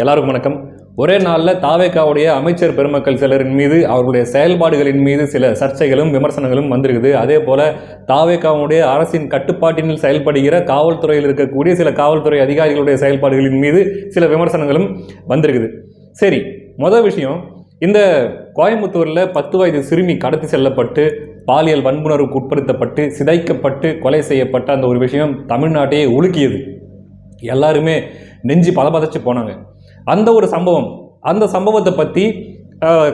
எல்லாருக்கும் வணக்கம். ஒரே நாளில் தாவேகாவுடைய அமைச்சர் பெருமக்கள் சிலரின் மீது அவர்களுடைய செயல்பாடுகளின் மீது சில சர்ச்சைகளும் விமர்சனங்களும் வந்திருக்குது. அதே போல தாவேகாவுடைய அரசின் கட்டுப்பாட்டினில் செயல்படுகிற காவல்துறையில் இருக்கக்கூடிய சில காவல்துறை அதிகாரிகளுடைய செயல்பாடுகளின் மீது சில விமர்சனங்களும் வந்திருக்குது. சரி, முதல் விஷயம், இந்த கோயம்புத்தூரில் 10 வயது சிறுமி கடத்தி செல்லப்பட்டு பாலியல் வன்புணர்வுக்கு உட்படுத்தப்பட்டு சிதைக்கப்பட்டு கொலை செய்யப்பட்ட அந்த ஒரு விஷயம் தமிழ்நாட்டையே உலுக்கியது. எல்லாருமே நெஞ்சு பதச்சு போனாங்க. அந்த ஒரு சம்பவம், அந்த சம்பவத்தை பற்றி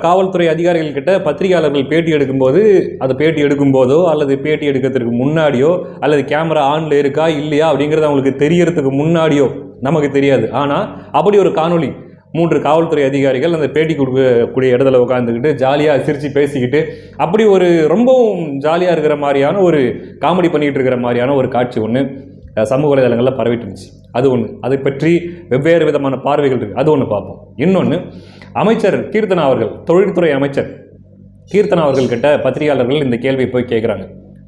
காவல்துறை அதிகாரிகள்கிட்ட பத்திரிகையாளர்கள் பேட்டி எடுக்கும்போது, அது பேட்டி எடுக்கும்போதோ அல்லது பேட்டி எடுக்கிறதுக்கு முன்னாடியோ அல்லது கேமரா ஆனில் இருக்கா இல்லையா அப்படிங்கிறது அவங்களுக்கு தெரியறதுக்கு முன்னாடியோ நமக்கு தெரியாது. ஆனால் அப்படி ஒரு காணொலி 3 காவல்துறை அதிகாரிகள் அந்த பேட்டி கொடுக்கக்கூடிய இடத்துல உட்காந்துக்கிட்டு ஜாலியாக சிரித்து பேசிக்கிட்டு அப்படி ஒரு ரொம்பவும் ஜாலியாக இருக்கிற மாதிரியான ஒரு காமெடி பண்ணிகிட்டு இருக்கிற மாதிரியான ஒரு காட்சி ஒன்று சமூக வலைதளங்களில் பரவிட்டு இருந்துச்சு. அது ஒன்று. அதை பற்றி வெவ்வேறு விதமான பார்வைகள் இருக்குது. அது ஒன்று பார்ப்போம். இன்னொன்று, அமைச்சர் கீர்த்தனா அவர்கள், தொழில்துறை அமைச்சர் கீர்த்தனா அவர்கள்கிட்ட பத்திரிகையாளர்கள் இந்த கேள்வியை போய் கேட்குறாங்க.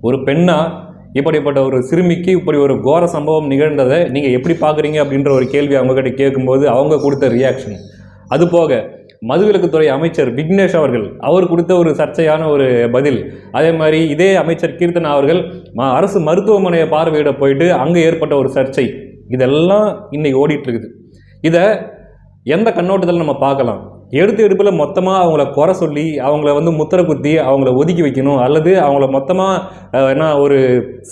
ஒரு பெண்ணா இப்படிப்பட்ட ஒரு சிறுமிக்கு இப்படி ஒரு கோர சம்பவம் நிகழ்ந்ததை நீங்கள் எப்படி பார்க்குறீங்க அப்படின்ற ஒரு கேள்வி அவங்ககிட்ட கேட்கும்போது அவங்க கொடுத்த ரியாக்ஷன், அதுபோக மதுவிலக்குத்துறை அமைச்சர் விக்னேஷ் அவர் கொடுத்த ஒரு சர்ச்சையான ஒரு பதில், அதே மாதிரி இதே அமைச்சர் கீர்த்தனா அவர்கள் அரசு மருத்துவமனையை பார்வையிட போயிட்டு அங்கே ஏற்பட்ட ஒரு சர்ச்சை, இதெல்லாம் இன்னைக்கு ஓடிட்டு இருக்குது. இதை எந்த கண்ணோட்டத்தில் நம்ம பார்க்கலாம்? எடுப்பில் மொத்தமாக அவங்கள குறை சொல்லி அவங்கள முத்திரை குத்தி அவங்கள ஒதுக்கி வைக்கணும், அல்லது அவங்கள மொத்தமாக ஒரு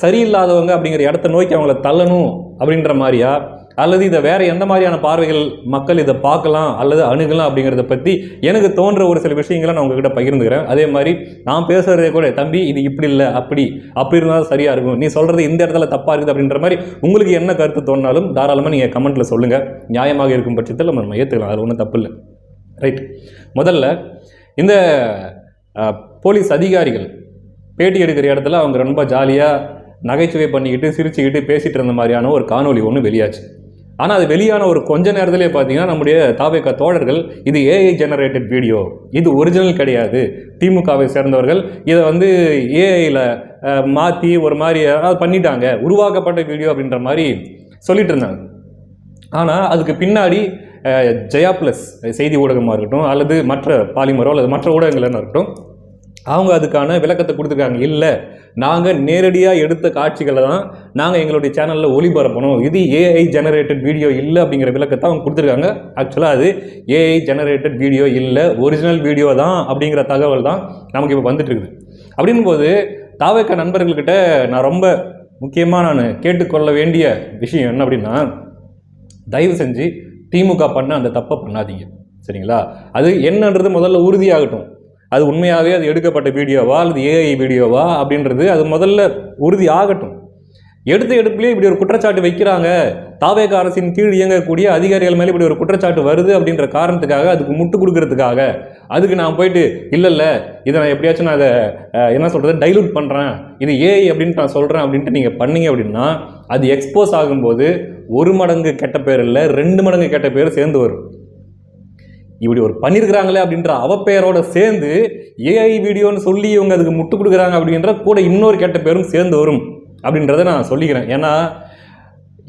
சரியில்லாதவங்க அப்படிங்கிற இடத்த நோக்கி அவங்கள தள்ளணும் அப்படின்ற மாதிரியா, அல்லது இதை வேறு எந்த மாதிரியான பார்வைகள் மக்கள் இதை பார்க்கலாம் அல்லது அணுகலாம் அப்படிங்கிறத பற்றி எனக்கு தோன்ற ஒரு சில விஷயங்களை நான் உங்ககிட்ட பகிர்ந்துக்கிறேன். அதே மாதிரி நான் பேசுகிறதே கூட, தம்பி இது இப்படி இல்லை அப்படி இருந்தால் சரியாக இருக்கும், நீ சொல்கிறது இந்த இடத்துல தப்பாக இருக்குது அப்படின்ற மாதிரி உங்களுக்கு என்ன கருத்து தோணினாலும் தாராளமாக நீங்கள் கமெண்ட்டில் சொல்லுங்கள். நியாயமாக இருக்கும் பட்சத்தில் நம்ம ஏற்றுக்கலாம், அது ஒன்றும் தப்பு இல்லை. ரைட். முதல்ல இந்த போலீஸ் அதிகாரிகள் பேட்டி எடுக்கிற இடத்துல அவங்க ரொம்ப ஜாலியாக நகைச்சுவை பண்ணிக்கிட்டு சிரிச்சுக்கிட்டு பேசிகிட்டு இருந்த மாதிரியான ஒரு காணொலி ஒன்று வெளியாச்சு. ஆனால் அது வெளியான ஒரு கொஞ்ச நேரத்திலே பார்த்தீங்கன்னா நம்முடைய தாவேகா தோழர்கள், இது ஏஐ ஜெனரேட்டட் வீடியோ, இது ஒரிஜினல் கிடையாது, திமுகவை சேர்ந்தவர்கள் இதை ஏஐயில் மாற்றி ஒரு மாதிரி பண்ணிட்டாங்க, உருவாக்கப்பட்ட வீடியோ அப்படின்ற மாதிரி சொல்லிட்டு இருந்தாங்க. ஆனால் அதுக்கு பின்னாடி ஜெயா ப்ளஸ் செய்தி ஊடகமாக இருக்கட்டும் அல்லது மற்ற பாலிமரோ அல்லது மற்ற ஊடகங்கள்னு இருக்கட்டும், அவங்க அதுக்கான விளக்கத்தை கொடுத்துருக்காங்க. இல்லை, நாங்கள் நேரடியாக எடுத்த காட்சிகளை தான் நாங்கள் எங்களுடைய சேனலில் ஒளிபரப்பணும், இது ஏஐ ஜெனரேட்டட் வீடியோ இல்லை அப்படிங்கிற விளக்கத்தை அவங்க கொடுத்துருக்காங்க. ஆக்சுவலாக அது ஏஐ ஜெனரேட்டட் வீடியோ இல்லை, ஒரிஜினல் வீடியோ தான் அப்படிங்கிற தகவல் தான் நமக்கு இப்போ வந்துட்டு இருக்குது. அப்படின் போது தாவேகா நண்பர்கள்கிட்ட நான் ரொம்ப முக்கியமாக கேட்டுக்கொள்ள வேண்டிய விஷயம் என்ன அப்படின்னா, தயவு செஞ்சு திமுக பண்ண அந்த தப்பை பண்ணாதீங்க, சரிங்களா? அது என்னன்றது முதல்ல உறுதியாகட்டும். அது உண்மையாகவே அது எடுக்கப்பட்ட வீடியோவா அல்லது ஏஐ வீடியோவா அப்படின்றது அது முதல்ல உறுதி ஆகட்டும். எடுப்பிலே இப்படி ஒரு குற்றச்சாட்டு வைக்கிறாங்க, தாவேகா அரசின் கீழ் இயங்கக்கூடிய அதிகாரிகள் மேலே இப்படி ஒரு குற்றச்சாட்டு வருது அப்படின்ற காரணத்துக்காக, அதுக்கு முட்டு கொடுக்கறதுக்காக, அதுக்கு நான் போயிட்டு இல்லை இதை நான் எப்படியாச்சும் நான் அதை டைலூட் பண்ணுறேன், இது ஏஐ அப்படின்ட்டு நான் சொல்கிறேன் அப்படின்ட்டு நீங்கள் பண்ணீங்க அப்படின்னா அது எக்ஸ்போஸ் ஆகும்போது 1 மடங்கு கெட்ட பேர் இல்லை, 2 மடங்கு கெட்ட பேர் சேர்ந்து வரும். இப்படி ஒரு பண்ணியிருக்கிறாங்களே அப்படின்ற அவப்பெயரோட சேர்ந்து ஏஐ வீடியோன்னு சொல்லி இவங்க அதுக்கு முட்டு கொடுக்குறாங்க அப்படின்ற கூட இன்னொரு கெட்ட பேரும் சேர்ந்து வரும் அப்படின்றத நான் சொல்லிக்கிறேன். ஏன்னா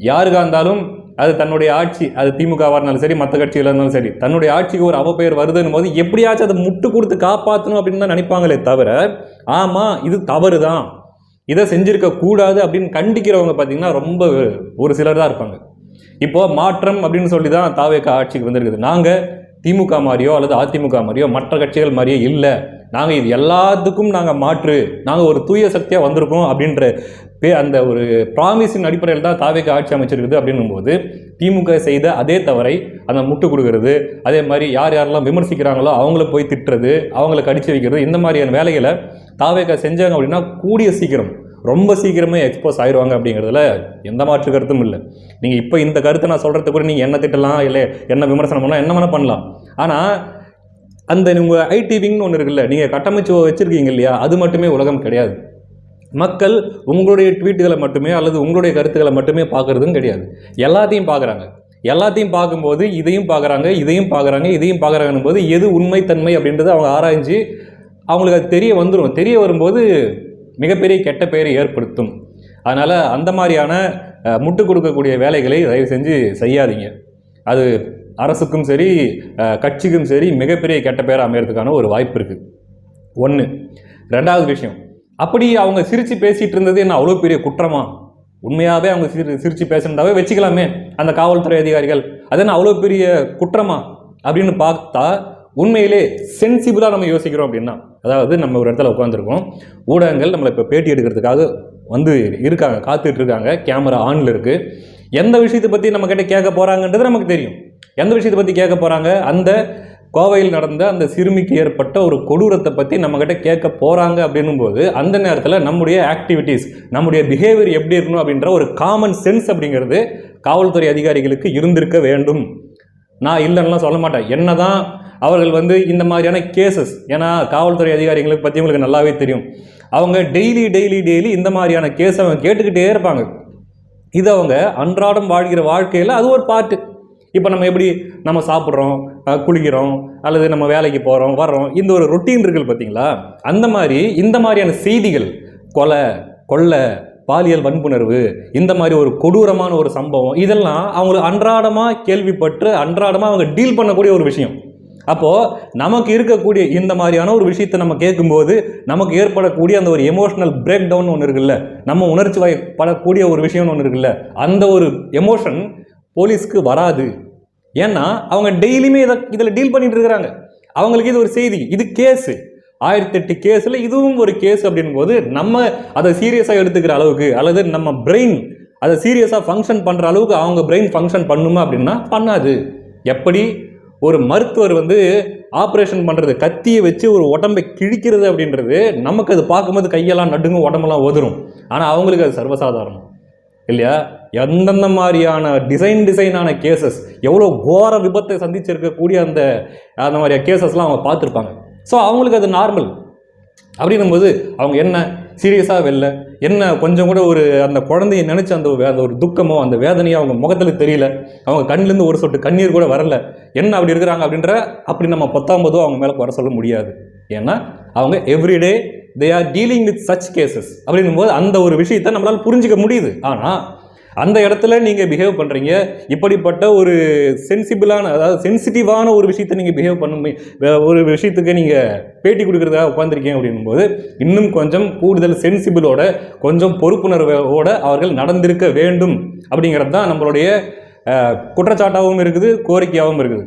யாருக்காக இருந்தாலும் அது தன்னுடைய ஆட்சி, அது திமுகவாக இருந்தாலும் சரி மற்ற கட்சிகளாக இருந்தாலும் சரி, தன்னுடைய ஆட்சிக்கு ஒரு அவப்பெயர் வருதுன்னு போது எப்படியாச்சும் அதை முட்டு கொடுத்து காப்பாற்றணும் அப்படின்னு தான் நினைப்பாங்களே தவிர, ஆமாம் இது தவறு தான், இதை செஞ்சுருக்க கூடாது அப்படின்னு கண்டிக்கிறவங்க பார்த்தீங்கன்னா ரொம்ப ஒரு சிலர் தான் இருப்பாங்க. இப்போது மாற்றம் அப்படின்னு சொல்லி தான் தாவேகா ஆட்சிக்கு வந்திருக்குது. நாங்கள் திமுக மாதிரியோ அல்லது அதிமுக மாதிரியோ மற்ற கட்சிகள் மாதிரியோ இல்லை, நாங்கள் இது எல்லாத்துக்கும் நாங்கள் மாற்று, நாங்கள் ஒரு தூய சக்தியாக வந்திருக்கோம் அப்படின்ற அந்த ஒரு ப்ராமிஸின் அடிப்படையில் தான் தாவேகா ஆட்சி அமைச்சிருக்குது. அப்படின்னும் போது திமுக செய்த அதே தவறை அந்த முட்டு கொடுக்கறது, அதே மாதிரி யாரெல்லாம் விமர்சிக்கிறாங்களோ அவங்கள போய் திட்டுறது, அவங்கள கடிச்சு வைக்கிறது, இந்த மாதிரியான வேலைகளை தாவேகா செஞ்சாங்க அப்படின்னா கூடிய சீக்கிரம் ரொம்ப சீக்கிரமே எக்ஸ்போஸ் ஆயிடுவாங்க அப்படிங்கிறதுல எந்த மாற்று கருத்தும் இல்லை. நீங்கள் இப்போ இந்த கருத்தை நான் சொல்கிறது கூட நீங்கள் என்ன திட்டலாம், இல்லை என்ன விமர்சனம் பண்ணலாம், என்ன வேணால் பண்ணலாம். ஆனால் அந்த உங்கள் ஐடி விங்னு ஒன்று இருக்குல்ல, நீங்கள் கட்டமைச்சு வச்சுருக்கீங்க இல்லையா, அது மட்டுமே உலகம் கிடையாது. மக்கள் உங்களுடைய ட்வீட்டுகளை மட்டுமே அல்லது உங்களுடைய கருத்துக்களை மட்டுமே பார்க்குறதும் கிடையாது, எல்லாத்தையும் பார்க்குறாங்க. எல்லாத்தையும் பார்க்கும்போது இதையும் பார்க்குறாங்க, இதையும் பார்க்குறாங்க, இதையும் பார்க்குறாங்கன்னும் போது எது உண்மைத்தன்மை அப்படின்றத அவங்க ஆராய்ஞ்சு அவங்களுக்கு அது தெரிய வந்துடும். தெரிய வரும்போது மிகப்பெரிய கெட்ட பெயரை ஏற்படுத்தும். அதனால் அந்த மாதிரியான முட்டு கொடுக்கக்கூடிய வேலைகளை தயவு செஞ்சு செய்யாதீங்க. அது அரசுக்கும் சரி கட்சிக்கும் சரி மிகப்பெரிய கெட்ட பேர் அமையறதுக்கான ஒரு வாய்ப்பு இருக்குது. ஒன்று. ரெண்டாவது விஷயம், அப்படி அவங்க சிரித்து பேசிகிட்டு இருந்தது என்ன அவ்வளோ பெரிய குற்றமா? உண்மையாகவே அவங்க சிரித்து பேசுனதாவே வச்சுக்கலாமே அந்த காவல்துறை அதிகாரிகள், அது என்ன அவ்வளோ பெரிய குற்றமா அப்படின்னு பார்த்தா உண்மையிலே சென்சிபிளாக நம்ம யோசிக்கிறோம் அப்படின்னா, அதாவது நம்ம ஒரு இடத்துல உட்காந்துருக்கோம், ஊடகங்கள் நம்மளை இப்போ பேட்டி எடுக்கிறதுக்காக வந்து இருக்காங்க, காத்துட்டு இருக்காங்க, கேமரா ஆனில் இருக்குது. எந்த விஷயத்தை பற்றி நம்ம கிட்ட கேட்க போகிறாங்கன்றது நமக்கு தெரியும். எந்த விஷயத்தை பற்றி கேட்க போகிறாங்க? அந்த கோவையில் நடந்த அந்த சிறுமிக்கு ஏற்பட்ட ஒரு கொடூரத்தை பற்றி நம்மக்கிட்ட கேட்க போகிறாங்க அப்படின்னும் போது அந்த நேரத்தில் நம்முடைய ஆக்டிவிட்டீஸ், நம்முடைய பிஹேவியர் எப்படி இருக்கணும் அப்படின்ற ஒரு காமன் சென்ஸ் அப்படிங்கிறது காவல்துறை அதிகாரிகளுக்கு இருந்திருக்க வேண்டும். நான் இல்லைன்னா சொல்ல மாட்டேன். என்னதான் அவர்கள் வந்து இந்த மாதிரியான கேசஸ், ஏன்னா காவல்துறை அதிகாரிகளுக்கு பற்றி உங்களுக்கு நல்லாவே தெரியும், அவங்க டெய்லி இந்த மாதிரியான கேஸை அவங்க கேட்டுக்கிட்டே இருப்பாங்க. இது அவங்க அன்றாடம் வாழ்கிற வாழ்க்கையில் அது ஒரு பார்ட்டு. இப்போ நம்ம எப்படி நம்ம சாப்பிட்றோம், குளிக்கிறோம், அல்லது நம்ம வேலைக்கு போகிறோம் வர்றோம், இந்த ஒரு ரொட்டீன் இருக்குது பார்த்தீங்களா? அந்த மாதிரி இந்த மாதிரியான செய்திகள், கொலை கொள்ளை, பாலியல் வன்புணர்வு, இந்த மாதிரி ஒரு கொடூரமான ஒரு சம்பவம், இதெல்லாம் அவங்களுக்கு அன்றாடமாக கேள்விப்பட்டு அன்றாடமாக அவங்க டீல் பண்ணக்கூடிய ஒரு விஷயம். அப்போது நமக்கு இருக்கக்கூடிய இந்த மாதிரியான ஒரு விஷயத்தை நம்ம கேட்கும்போது நமக்கு ஏற்படக்கூடிய அந்த ஒரு எமோஷனல் பிரேக் டவுன் ஒன்று இருக்குல்ல, நம்ம உணர்ச்சி வயப்படக்கூடிய ஒரு விஷயம்னு ஒன்று இருக்குல்ல, அந்த ஒரு எமோஷன் போலீஸ்க்கு வராது. ஏன்னா அவங்க டெய்லியுமே இதில் டீல் பண்ணிட்டு இருக்கிறாங்க. அவங்களுக்கு இது ஒரு செய்தி, இது கேஸு, 1008 கேஸில் இதுவும் ஒரு கேஸ் அப்படின் போது நம்ம அதை சீரியஸாக எடுத்துக்கிற அளவுக்கு, அல்லது நம்ம பிரெயின் அதை சீரியஸாக ஃபங்க்ஷன் பண்ணுற அளவுக்கு அவங்க பிரெயின் ஃபங்க்ஷன் பண்ணுமா அப்படின்னா பண்ணாது. எப்படி ஒரு மருத்துவர் வந்து ஆப்ரேஷன் பண்ணுறது, கத்தியை வச்சு ஒரு உடம்பை கிழிக்கிறது அப்படின்றது நமக்கு அது பார்க்கும்போது கையெல்லாம் நடுங்கும், உடம்பெல்லாம் உதறும். ஆனால் அவங்களுக்கு அது சர்வசாதாரணம் இல்லையா? எந்தெந்த மாதிரியான டிசைனான கேசஸ், எவ்வளோ கோர விபத்தை சந்திச்சிருக்கக்கூடிய அந்த மாதிரி கேசஸ்லாம் அவங்க பார்த்துருப்பாங்க. ஸோ அவங்களுக்கு அது நார்மல். அப்படின்னும் போது அவங்க என்ன சீரியஸாக வெளில என்ன கொஞ்சம் கூட ஒரு அந்த குழந்தைய நினச்சி அந்த ஒரு துக்கமோ அந்த வேதனையோ அவங்க முகத்தில் தெரியல, அவங்க கண்ணிலேருந்து ஒரு சொட்டு கண்ணீர் கூட வரல, என்ன அப்படி இருக்கிறாங்க அப்படின்ற அப்படி நம்ம 19 அவங்க மேலே வர சொல்ல முடியாது. ஏன்னா அவங்க everyday they are dealing with such cases. அப்படின்னும் போது அந்த ஒரு விஷயத்தை நம்மளால் புரிஞ்சிக்க முடியுது. ஆனால் அந்த இடத்துல நீங்கள் பிஹேவ் பண்ணுறீங்க, இப்படிப்பட்ட ஒரு சென்சிபிளான, அதாவது சென்சிட்டிவான ஒரு விஷயத்தை நீங்கள் பிஹேவ் பண்ண ஒரு விஷயத்துக்கு நீங்கள் பேட்டி கொடுக்குறதுக்காக உட்காந்துருக்கீங்க அப்படின்னும் போது இன்னும் கொஞ்சம் கூடுதல் சென்சிபிளோட, கொஞ்சம் பொறுப்புணர்வோடு அவர்கள் நடந்திருக்க வேண்டும் அப்படிங்கிறது தான் நம்மளுடைய குற்றச்சாட்டாகவும் இருக்குது, கோரிக்கையாகவும் இருக்குது.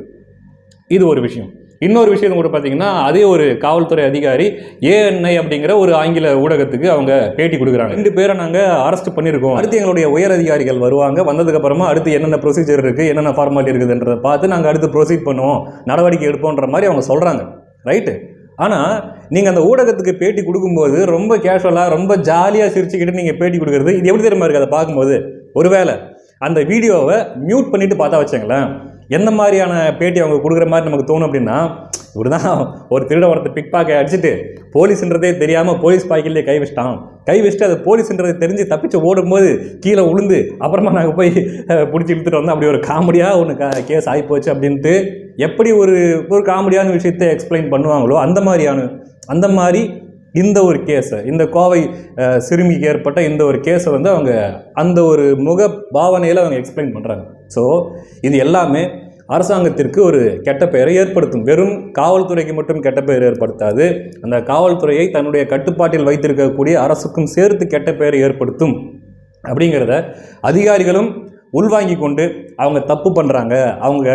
இது ஒரு விஷயம். இன்னொரு விஷயம் கூட பார்த்தீங்கன்னா, அதே ஒரு காவல்துறை அதிகாரி ANI அப்படிங்கிற ஒரு ஆங்கில ஊடகத்துக்கு அவங்க பேட்டி கொடுக்குறாங்க. 2 பேரை நாங்கள் அரெஸ்ட் பண்ணியிருக்கோம், அடுத்து எங்களுடைய உயர் அதிகாரிகள் வருவாங்க, வந்ததுக்கப்புறமா அடுத்து என்னென்ன ப்ரொசீஜர் இருக்குது, என்னென்ன ஃபார்மாலிட்டி இருக்குதுன்றதை பார்த்து நாங்கள் அடுத்து ப்ரொசீட் பண்ணுவோம், நடவடிக்கை எடுப்போன்ற மாதிரி அவங்க சொல்கிறாங்க. ரைட்டு. ஆனால் நீங்கள் அந்த ஊடகத்துக்கு பேட்டி கொடுக்கும்போது ரொம்ப கேஷுவலாக, ரொம்ப ஜாலியாக சிரிச்சுக்கிட்டு நீங்கள் பேட்டி கொடுக்குறது, இது எப்படி தெரியுமா இருக்குது? அதை பார்க்கும்போது ஒருவேளை அந்த வீடியோவை மியூட் பண்ணிவிட்டு பார்த்தா வச்சுங்களேன், எந்த மாதிரியான பேட்டி அவங்க கொடுக்குற மாதிரி நமக்கு தோணும் அப்படின்னா, இவர் தான் ஒரு திருட ஒருத்தர் பிக் பாக்கெட் அடிச்சுட்டு போலீஸ்ன்றதே தெரியாமல் போலீஸ் பாக்கெட்லேயே கை வச்சுட்டு அது போலீஸ்ன்றதை தெரிஞ்சு தப்பிச்சு ஓடும்போது கீழே உளுந்து அப்புறமா நாங்கள் போய் பிடிச்சி இழுத்துட்டு வந்தோம், அப்படி ஒரு காமெடியாக ஒன்று கேஸ் ஆகிப்போச்சு அப்படின்ட்டு எப்படி ஒரு காமெடியான விஷயத்தை எக்ஸ்பிளைன் பண்ணுவாங்களோ அந்த மாதிரி இந்த ஒரு கேஸை, இந்த கோவை சிறுமிக்கு ஏற்பட்ட இந்த ஒரு கேஸை வந்து அவங்க அந்த ஒரு முக பாவனையில் அவங்க எக்ஸ்பிளைன் பண்ணுறாங்க. ஸோ இது எல்லாமே அரசாங்கத்திற்கு ஒரு கெட்ட பெயரை ஏற்படுத்தும். வெறும் காவல்துறைக்கு மட்டும் கெட்ட பெயர் ஏற்படுத்தாது, அந்த காவல்துறையை தன்னுடைய கட்டுப்பாட்டில் வைத்திருக்கக்கூடிய அரசுக்கும் சேர்த்து கெட்ட பெயரை ஏற்படுத்தும். அப்படிங்கிறத அதிகாரிகளும் உள்வாங்கி கொண்டு அவங்க தப்பு பண்ணுறாங்க, அவங்க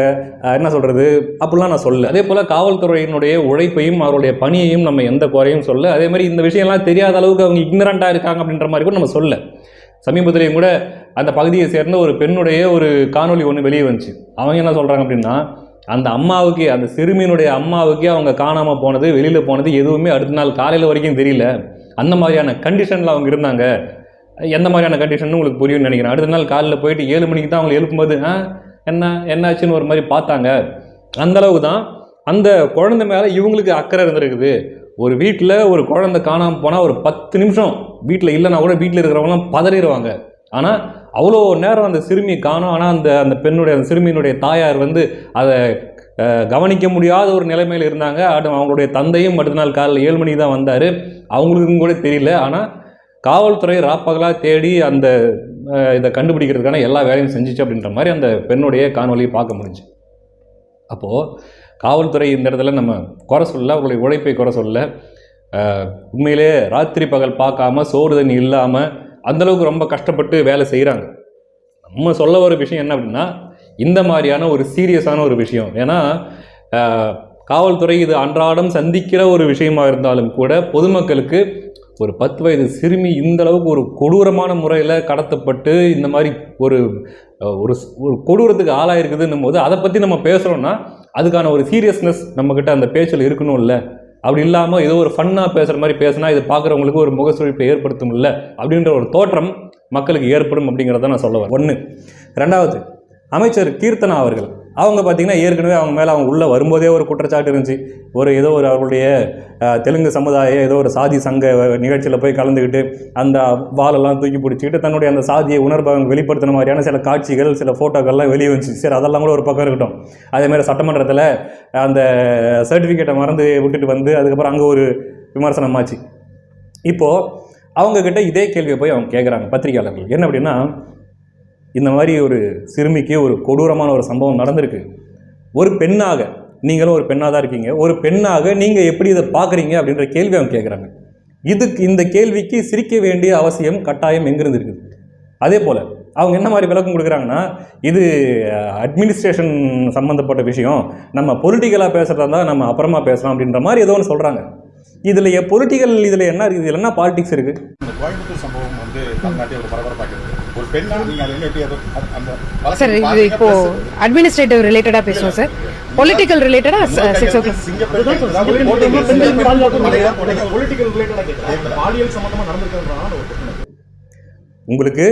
என்ன சொல்கிறது அப்படிலாம் நான் சொல்ல. அதே போல் காவல்துறையினுடைய உழைப்பையும் அவருடைய பணியையும் நம்ம எந்த குறையும் சொல்ல. அதே மாதிரி இந்த விஷயம்லாம் தெரியாத அளவுக்கு அவங்க இக்னரண்ட்டாக இருக்காங்க அப்படின்ற மாதிரி கூட நம்ம சொல்ல. சமீபத்திலேயும் கூட அந்த பகுதியை சேர்ந்த ஒரு பெண்ணுடைய ஒரு காணொலி ஒன்று வெளியே வந்துச்சு. அவங்க என்ன சொல்கிறாங்க அப்படின்னா, அந்த அம்மாவுக்கு, அந்த சிறுமியினுடைய அம்மாவுக்கு அவங்க காணாமல் போனது, வெளியில் போனது எதுவுமே அடுத்த நாள் காலையில் வரைக்கும் தெரியல. அந்த மாதிரியான கண்டிஷனில் அவங்க இருந்தாங்க. எந்த மாதிரியான கண்டிஷன் உங்களுக்கு புரியும்னு நினைக்கிறேன். அடுத்த நாள் காலையில் போயிட்டு 7 மணிக்கு தான் அவங்க எழுப்பும்போது என்னாச்சுன்னு ஒரு மாதிரி பார்த்தாங்க. அந்தளவு தான் அந்த குழந்தை மேலே இவங்களுக்கு அக்கறை இருந்திருக்குது. ஒரு வீட்டில் ஒரு குழந்தை காணாமல் போனால் ஒரு 10 நிமிஷம் வீட்டில் இல்லைன்னா கூட வீட்டில் இருக்கிறவங்களாம் பதறிடுவாங்க. ஆனால் அவ்வளோ நேரம் அந்த சிறுமியை காணும். ஆனால் அந்த பெண்ணுடைய, அந்த சிறுமியினுடைய தாயார் வந்து அதை கவனிக்க முடியாத ஒரு நிலைமையில் இருந்தாங்க. அவங்களுடைய தந்தையும் அடுத்த நாள் காலையில் 7 மணிக்கு தான் வந்தார். அவங்களுக்கும் கூட தெரியல. ஆனால் காவல்துறை ராப்பகலாக தேடி அந்த இதை கண்டுபிடிக்கிறதுக்கான எல்லா வேலையும் செஞ்சிச்சு அப்படின்ற மாதிரி அந்த பெண்ணுடைய காணொலியை பார்க்க முடிஞ்சு. அப்போது காவல்துறை இந்த இடத்துல நம்ம குறை சொல்ல, அவர்களுடைய உழைப்பை குறை சொல்ல. உண்மையிலே ராத்திரி பகல் பார்க்காம சோறு தண்ணி இல்லாமல் அந்தளவுக்கு ரொம்ப கஷ்டப்பட்டு வேலை செய்கிறாங்க. நம்ம சொல்ல ஒரு விஷயம் என்ன அப்படின்னா, இந்த மாதிரியான ஒரு சீரியஸான ஒரு விஷயம். ஏன்னா காவல்துறை இது அன்றாடம் சந்திக்கிற ஒரு விஷயமா இருந்தாலும் கூட பொதுமக்களுக்கு ஒரு 10 வயது சிறுமி இந்த அளவுக்கு ஒரு கொடூரமான முறையில் கடத்தப்பட்டு இந்த மாதிரி ஒரு ஒரு கொடூரத்துக்கு ஆளாயிருக்குதுன்னும் போது அதை பற்றி நம்ம பேசுகிறோன்னா அதுக்கான ஒரு சீரியஸ்னஸ் நம்மக்கிட்ட அந்த பேச்சில் இருக்கணும் இல்லை. அப்படி இல்லாமல் ஏதோ ஒரு ஃபன்னாக பேசுகிற மாதிரி பேசினா இது பார்க்குறவங்களுக்கு ஒரு முகசுழிப்பை ஏற்படுத்தும் இல்லை அப்படின்ற ஒரு தோற்றம் மக்களுக்கு ஏற்படும் அப்படிங்கிறத நான் சொல்லுவேன். 1. 2வது, அமைச்சர் கீர்த்தனா அவர்கள் அவங்க பார்த்திங்கன்னா ஏற்கனவே அவங்க மேலே அவங்க உள்ளே வரும்போதே ஒரு குற்றச்சாட்டு இருந்துச்சு. ஏதோ ஒரு அவருடைய தெலுங்கு சமுதாய ஏதோ ஒரு சாதி சங்க நிகழ்ச்சியில் போய் கலந்துக்கிட்டு அந்த வாலெல்லாம் தூக்கி பிடிச்சிக்கிட்டு தன்னுடைய அந்த சாதியை உணர்வை வெளிப்படுத்தின மாதிரியான சில காட்சிகள், சில ஃபோட்டோக்கள்லாம் வெளியே வந்துச்சு. சரி, அதெல்லாம் கூட ஒரு பக்கம் இருக்கட்டும். அதேமாதிரி சட்டமன்றத்தில் அந்த சர்டிஃபிகேட்டை மறந்து விட்டுட்டு வந்து அதுக்கப்புறம் அங்கே ஒரு விமர்சனம் ஆச்சு. இப்போது அவங்கக்கிட்ட இதே கேள்வியை போய் அவங்க கேட்குறாங்க பத்திரிகையாளர்கள். என்ன அப்படின்னா, இந்த மாதிரி ஒரு சிறுமிக்கு ஒரு கொடூரமான ஒரு சம்பவம் நடந்திருக்கு. ஒரு பெண்ணாக, நீங்களும் ஒரு பெண்ணாக தான் இருக்கீங்க, ஒரு பெண்ணாக நீங்கள் எப்படி இதை பார்க்குறீங்க அப்படின்ற கேள்வி அவங்க கேட்குறாங்க. இந்த கேள்விக்கு சிரிக்க வேண்டிய அவசியம் கட்டாயம் எங்கிருந்து இருக்குது? அதே போல் அவங்க என்ன மாதிரி விளக்கம் கொடுக்குறாங்கன்னா, இது அட்மினிஸ்ட்ரேஷன் சம்மந்தப்பட்ட விஷயம், நம்ம பொலிட்டிக்கலாக பேசுகிறதா இருந்தால் நம்ம அப்புறமா பேசலாம் அப்படின்ற மாதிரி ஏதோ ஒன்று சொல்கிறாங்க. இதில் பொலிட்டிக்கல் இதில் என்ன இருக்குது? இதில் என்ன பாலிடிக்ஸ் இருக்குது? கோயம்புத்தூர் சம்பவம் வந்து தமிழ்நாட்டில் ஒரு பரபரப்பாக ஒரு பெண்ணா சார், இது இப்போ அட்மினிஸ்ட்ரேட்டிவ் ரிலேட்டடா பேசுவோம் சார். பொலிட்டிக்கல் ரிலேட்டடா 6 o'clock உங்களுக்கு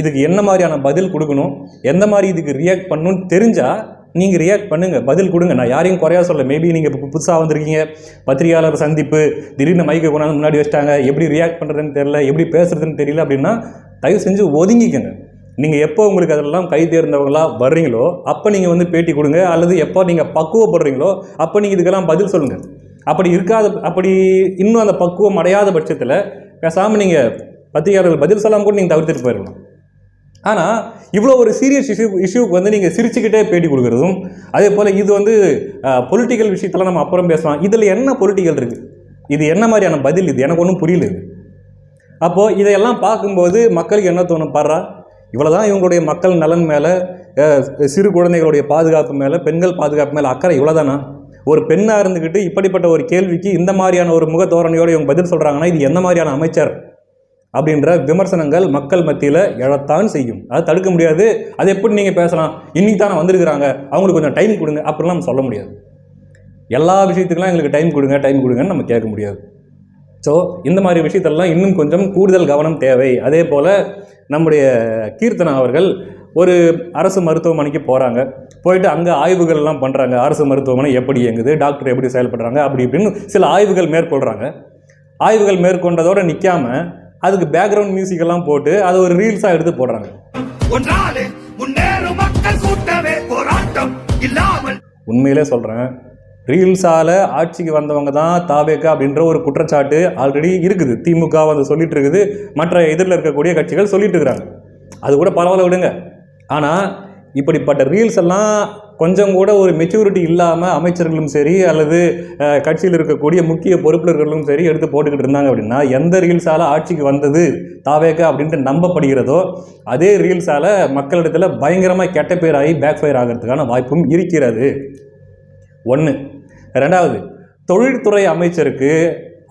இதுக்கு என்ன மாதிரியான பதில் கொடுக்கணும், எந்த மாதிரி இதுக்கு ரியாக்ட் பண்ணணும்னு தெரிஞ்சால் நீங்கள் ரியாக்ட் பண்ணுங்கள், பதில் கொடுங்க. நான் யாரையும் குறையா சொல்ல. மேபி நீங்கள் இப்போ புதுசாக வந்திருக்கீங்க, பத்திரிகையாளர் சந்திப்பு, திடீர்னு மைக்கை கொண்டாந்து முன்னாடி வச்சிட்டாங்க, எப்படி ரியாக்ட் பண்ணுறதுன்னு தெரியல, எப்படி பேசுறதுன்னு தெரியல அப்படின்னா தயவு செஞ்சு ஒதுங்கிக்கங்க. நீங்கள் எப்போ உங்களுக்கு அதெல்லாம் கை தேர்ந்தவங்களா வர்றீங்களோ அப்போ நீங்கள் வந்து பேட்டி கொடுங்க, அல்லது எப்போ நீங்கள் பக்குவப்படுறீங்களோ அப்போ நீங்கள் இதுக்கெல்லாம் பதில் சொல்லுங்கள். அப்படி இன்னும் அந்த பக்குவம் அடையாத பட்சத்தில் பேசாமல் நீங்கள் பத்திரிகையாளர்கள் பதில் சொல்லாமல் கூட நீங்கள் தவிர்த்துட்டு போயிடலாம். ஆனால் இவ்வளோ ஒரு சீரியஸ் இஷ்யூக்கு வந்து நீங்கள் சிரிச்சுக்கிட்டே பேட்டி கொடுக்குறதும், அதே போல் இது வந்து பொலிட்டிக்கல் விஷயத்தெல்லாம் நம்ம அப்புறம் பேசலாம். இதில் என்ன பொலிட்டிக்கல் இருக்குது? இது என்ன மாதிரியான பதில்? இது எனக்கு ஒன்றும் புரியல. அப்போது இதையெல்லாம் பார்க்கும்போது மக்களுக்கு என்ன தோணும்? பாடுறா, இவ்வளோதான் இவங்களுடைய மக்கள் நலன் மேலே, சிறு குழந்தைகளுடைய பாதுகாப்பு மேலே, பெண்கள் பாதுகாப்பு மேலே அக்கறை இவ்வளோதானா? ஒரு பெண்ணாக இருந்துக்கிட்டு இப்படிப்பட்ட ஒரு கேள்விக்கு இந்த மாதிரியான ஒரு முகத்தோரணையோடு இவங்க பதில் சொல்கிறாங்கன்னா இது எந்த மாதிரியான அமைச்சர் அப்படின்ற விமர்சனங்கள் மக்கள் மத்தியில் எழத்தான் செய்யும். அதை தடுக்க முடியாது. அது எப்படி நீங்கள் பேசலாம், இன்றைக்கி தானே வந்திருக்கிறாங்க, அவங்களுக்கு கொஞ்சம் டைம் கொடுங்க அப்படிலாம் நம்ம சொல்ல முடியாது. எல்லா விஷயத்துக்கெல்லாம் எங்களுக்கு டைம் கொடுங்கன்னு நம்ம கேட்க முடியாது. ஸோ இந்த மாதிரி விஷயத்தெல்லாம் இன்னும் கொஞ்சம் கூடுதல் கவனம் தேவை. அதே போல் நம்முடைய கீர்த்தனா அவர்கள் ஒரு அரசு மருத்துவமனைக்கு போகிறாங்க, போயிட்டு அங்கே ஆய்வுகள்லாம் பண்ணுறாங்க. அரசு மருத்துவமனை எப்படி இயங்குது, டாக்டர் எப்படி செயல்படுறாங்க, அப்படி இப்படின்னு சில ஆய்வுகள் மேற்கொள்கிறாங்க. ஆய்வுகள் மேற்கொண்டதோடு நிற்காமல் அதுக்கு பேக்ரவுண்ட் மியூசிக்கெல்லாம் போட்டு அது ஒரு ரீல்ஸாக எடுத்து போடுறாங்க. உண்மையிலே சொல்கிறேன், ரீல்ஸால் ஆட்சிக்கு வந்தவங்க தான் தாவேகா அப்படின்ற ஒரு குற்றச்சாட்டு ஆல்ரெடி இருக்குது. திமுக வந்து சொல்லிட்டு இருக்குது, மற்ற எதிரில் இருக்கக்கூடிய கட்சிகள் சொல்லிட்டு இருக்கிறாங்க. அது கூட பரவாயில்ல விடுங்க. ஆனால் இப்படிப்பட்ட ரீல்ஸ் எல்லாம் கொஞ்சம் கூட ஒரு மெச்சூரிட்டி இல்லாமல் அமைச்சர்களும் சரி அல்லது கட்சியில் இருக்கக்கூடிய முக்கிய பொறுப்பினர்களும் சரி எடுத்து போட்டுக்கிட்டு இருந்தாங்க அப்படின்னா, எந்த ரீல்ஸால் ஆட்சிக்கு வந்தது தாவேகா அப்படின்ட்டு நம்பப்படுகிறதோ அதே ரீல்ஸால் மக்களிடத்தில் பயங்கரமாக கெட்ட பேர் ஆகி பேக் ஃபயர் ஆகிறதுக்கான வாய்ப்பும் இருக்கிறது. 1. 2வது, தொழில்துறை அமைச்சருக்கு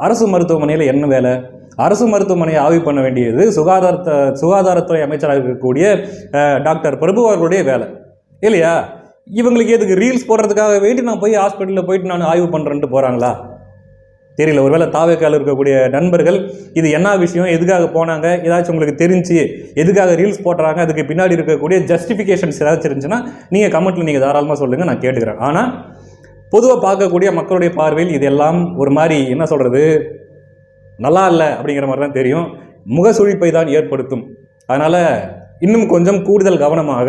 அரசு மருத்துவமனையில் என்ன வேலை? அரசு மருத்துவமனையை ஆய்வு பண்ண வேண்டியது சுகாதாரத்துறை அமைச்சராக இருக்கக்கூடிய டாக்டர் பிரபு அவர்களுடைய வேலை இல்லையா? இவங்களுக்கு எதுக்கு ரீல்ஸ் போடுறதுக்காக வேண்டி நான் போய் ஹாஸ்பிட்டலில் போயிட்டு நான் ஆய்வு பண்ணுறேன்ட்டு போகிறாங்களா தெரியல. ஒருவேளை தாவேக்கால இருக்கக்கூடிய நண்பர்கள் இது என்ன விஷயம், எதுக்காக போனாங்க, ஏதாச்சும் உங்களுக்கு தெரிஞ்சு எதுக்காக ரீல்ஸ் போடுறாங்க, அதுக்கு பின்னாடி இருக்கக்கூடிய ஜஸ்டிஃபிகேஷன்ஸ் ஏதாச்சும் இருந்துச்சுன்னா நீங்கள் கமெண்ட்டில் நீங்கள் தாராளமாக சொல்லுங்கள், நான் கேட்டுக்கிறேன். ஆனால் பொதுவாக பார்க்கக்கூடிய மக்களுடைய பார்வையில் இதெல்லாம் ஒரு மாதிரி என்ன சொல்கிறது, நல்லா இல்லை அப்படிங்கிற மாதிரி தான் தெரியும். முகசுழிப்பை தான் ஏற்படுத்தும். அதனால் இன்னும் கொஞ்சம் கூடுதல் கவனமாக,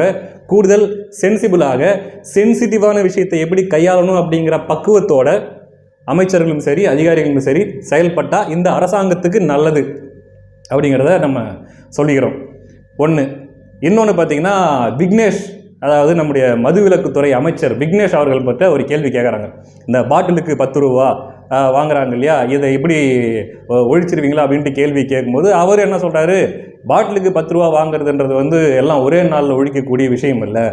கூடுதல் சென்சிபிளாக, சென்சிட்டிவான விஷயத்தை எப்படி கையாளணும் அப்படிங்கிற பக்குவத்தோட அமைச்சர்களும் சரி அதிகாரிகளும் சரி செயல்பட்டால் இந்த அரசாங்கத்துக்கு நல்லது அப்படிங்கிறத நம்ம சொல்லிக்கிறோம். 1. இன்னொன்று பார்த்திங்கன்னா, விக்னேஷ் அதாவது நம்முடைய மதுவிலக்குத்துறை அமைச்சர் விக்னேஷ் அவர்கள் பற்றி ஒரு கேள்வி கேட்குறாங்க. இந்த பாட்டிலுக்கு 10 ரூபா வாங்குறாங்க இல்லையா, இதை எப்படி ஒழிச்சிருவீங்களா அப்படின்ட்டு கேள்வி கேட்கும்போது அவர் என்ன சொல்கிறாரு, பாட்டிலுக்கு 10 ரூபா வாங்குறதுன்றது வந்து எல்லாம் ஒரே நாளில் ஒழிக்கக்கூடிய விஷயம் இல்லை,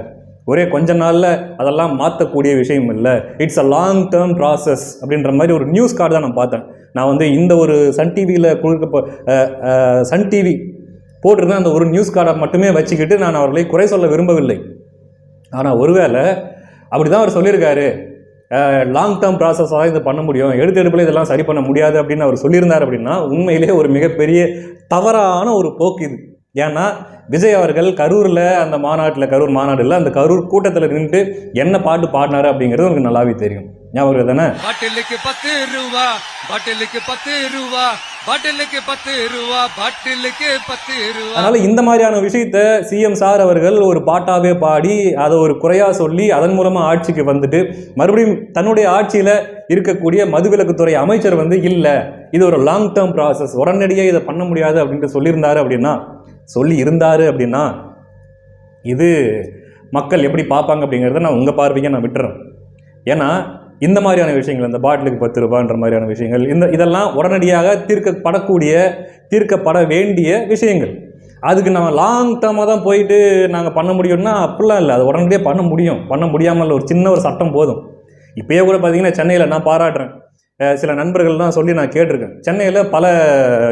ஒரே கொஞ்ச நாளில் அதெல்லாம் மாற்றக்கூடிய விஷயம் இல்லை, it's a long term process அப்படின்ற மாதிரி ஒரு நியூஸ் கார்டு தான் நான் பார்த்தேன். நான் வந்து இந்த ஒரு சன் டிவியில் சன் டிவி போட்டிருந்தேன் அந்த ஒரு நியூஸ் கார்டை மட்டுமே வச்சுக்கிட்டு நான் அவர்களை குறை சொல்ல விரும்பவில்லை. ஆனால் ஒருவேளை அப்படி தான் அவர் சொல்லியிருக்காரு, லாங் டேர்ம் ப்ராசஸாக இது பண்ண முடியும், எடுப்பில் இதெல்லாம் சரி பண்ண முடியாது அப்படின்னு அவர் சொல்லியிருந்தார் அப்படின்னா உண்மையிலே ஒரு மிகப்பெரிய தவறான ஒரு போக்கு இது. ஏன்னா விஜய் அவர்கள் கரூரில் அந்த மாநாட்டில், கரூர் மாநாடு இல்லை, அந்த கரூர் கூட்டத்தில் நின்று என்ன பாட்டு பாடினாரு அப்படிங்கிறது உங்களுக்கு நல்லாவே தெரியும். ஞாபகம் தானே? பாட்டிலுக்கு 10 ரூபா, பாட்டிலுக்கு 10 ரூபா, பாட்டிலுக்கு 10 ரூபா, பாட்டிலுக்கு 10 ரூபா. அதனால இந்த மாதிரியான விஷயத்த சிஎம் சார் அவர்கள் ஒரு பாட்டாவே பாடி அதை ஒரு குறையா சொல்லி அதன் மூலமா ஆட்சிக்கு வந்துட்டு மறுபடியும் தன்னுடைய ஆட்சியில இருக்கக்கூடிய மதுவிலக்குத்துறை அமைச்சர் வந்து இல்லை, இது ஒரு லாங் டேர்ம் ப்ராசஸ், உடனடியாக இதை பண்ண முடியாது அப்படின்ட்டு சொல்லி இருந்தாரு அப்படின்னா இது மக்கள் எப்படி பார்ப்பாங்க அப்படிங்கிறத நான் உங்கள் பார்வைக்கு நான் விட்டுறேன். ஏன்னா இந்த மாதிரியான விஷயங்கள், இந்த பாட்டிலுக்கு 10 ரூபான்ற மாதிரியான விஷயங்கள், இதெல்லாம் உடனடியாக தீர்க்கப்பட வேண்டிய விஷயங்கள். அதுக்கு நம்ம லாங் டேர்மாக தான் போயிட்டு நாங்கள் பண்ண முடியும்னா அப்படிலாம் இல்லை, அது உடனடியாக பண்ண முடியாமல் ஒரு சின்ன ஒரு சட்டம் போதும். இப்போயே கூட பார்த்தீங்கன்னா சென்னையில் நான் பாராட்டுறேன், சில நண்பர்கள்லாம் சொல்லி நான் கேட்டிருக்கேன், சென்னையில் பல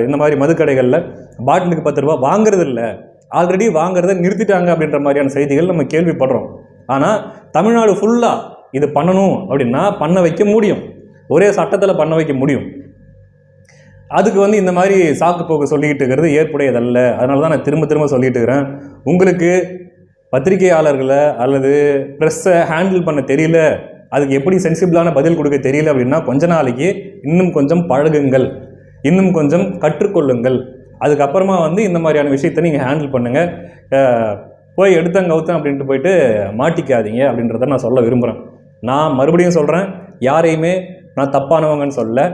இந்த மாதிரி மதுக்கடைகளில் பாட்டிலுக்கு 10 ரூபா வாங்குறது இல்லை, ஆல்ரெடி வாங்குறத நிறுத்திட்டாங்க அப்படின்ற மாதிரியான செய்திகள் நம்ம கேள்விப்படுறோம். ஆனால் தமிழ்நாடு ஃபுல்லாக இது பண்ணணும் அப்படின்னா பண்ண வைக்க முடியும், ஒரே சட்டத்தில் பண்ண வைக்க முடியும். அதுக்கு வந்து இந்த மாதிரி சாக்கு போக்கு சொல்லிக்கிட்டு இருக்கிறது ஏற்புடையதல்ல. அதனால தான் நான் திரும்ப சொல்லிட்டு இருக்கிறேன், உங்களுக்கு பத்திரிகையாளர்களை அல்லது ப்ரெஸ்ஸை ஹேண்டில் பண்ண தெரியல, அதுக்கு எப்படி சென்சிபிளான பதில் கொடுக்க தெரியல அப்படின்னா கொஞ்ச நாளைக்கு இன்னும் கொஞ்சம் பழகுங்கள், இன்னும் கொஞ்சம் கற்றுக்கொள்ளுங்கள், அதுக்கப்புறமா வந்து இந்த மாதிரியான விஷயத்தை நீங்கள் ஹேண்டில் பண்ணுங்கள், போய் எடுத்தங்கவுத்தன் அப்படின்ட்டு போயிட்டு மாட்டிக்காதீங்க அப்படின்றத நான் சொல்ல விரும்புகிறேன். நான் மறுபடியும் சொல்கிறேன், யாரையுமே நான் தப்பானவங்கன்னு சொல்ல,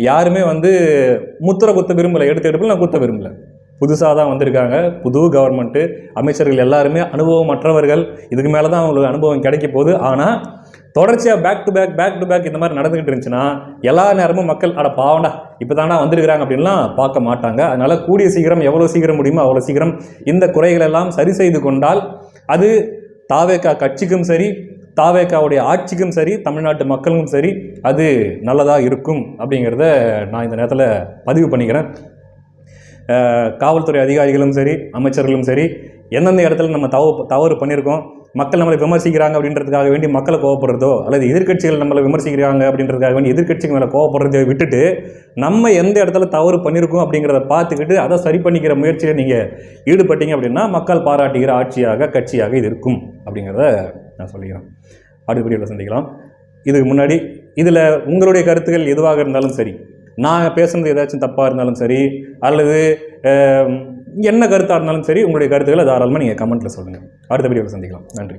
யாருமே வந்து முத்திரை குத்த விரும்பலை, எடுப்பில் நான் குத்த விரும்பலை. புதுசாக தான் வந்திருக்காங்க, புது கவர்மெண்ட்டு, அமைச்சர்கள் எல்லாருமே அனுபவமற்றவர்கள், இதுக்கு மேலே தான் அவங்களுக்கு அனுபவம் கிடைக்க போகுது. ஆனால் தொடர்ச்சியாக பேக் டு பேக் இந்த மாதிரி நடந்துக்கிட்டு இருந்துச்சுன்னா எல்லா நேரமும் மக்கள் அட பாவண்டா இப்போ தாண்டா வந்திருக்கிறாங்க அப்படின்லாம் பார்க்க மாட்டாங்க. அதனால் கூடிய சீக்கிரம் எவ்வளோ சீக்கிரம் முடியுமோ அவ்வளோ சீக்கிரம் இந்த குறைகளெல்லாம் சரி செய்து கொண்டால் அது தாவேகா கட்சிக்கும் சரி, தாவேகாவுடைய ஆட்சிக்கும் சரி, தமிழ்நாட்டு மக்களுக்கும் சரி அது நல்லதாக இருக்கும் அப்படிங்கிறத நான் இந்த நேரத்தில் பதிவு பண்ணிக்கிறேன். காவல்துறை அதிகாரிகளும் சரி, அமைச்சர்களும் சரி, எந்தெந்த இடத்துல நம்ம தவறு பண்ணியிருக்கோம், மக்கள் நம்மளை விமர்சிக்கிறாங்க அப்படின்றதுக்காக வேண்டி மக்களை கோவப்படுறதோ அல்லது எதிர்க்கட்சிகள் நம்மளை விமர்சிக்கிறாங்க அப்படின்றதுக்காக வேண்டி எதிர்க்கட்சிகள் மேலே கோவப்படுறதை விட்டுட்டு நம்ம எந்த இடத்துல தவறு பண்ணியிருக்கோம் அப்படிங்கிறத பார்த்துக்கிட்டு அதை சரி பண்ணிக்கிற முயற்சியை நீங்கள் ஈடுபட்டீங்க அப்படின்னா மக்கள் பாராட்டுகிற ஆட்சியாக கட்சியாக இது இருக்கும் அப்படிங்கிறத நான் சொல்லிக்கிறேன். அடுத்த வீடியோவில் சந்திக்கலாம். இதுக்கு முன்னாடி இதில் உங்களுடைய கருத்துக்கள் எதுவாக இருந்தாலும் சரி, நான் பேசுனது ஏதாச்சும் தப்பாக இருந்தாலும் சரி, அல்லது என்ன கருத்தாக இருந்தாலும் சரி, உங்களுடைய கருத்துக்களை தாராளமாக நீங்கள் கமெண்ட்டில் சொல்லுங்கள். அடுத்த வீடியோவில் சந்திக்கலாம். நன்றி.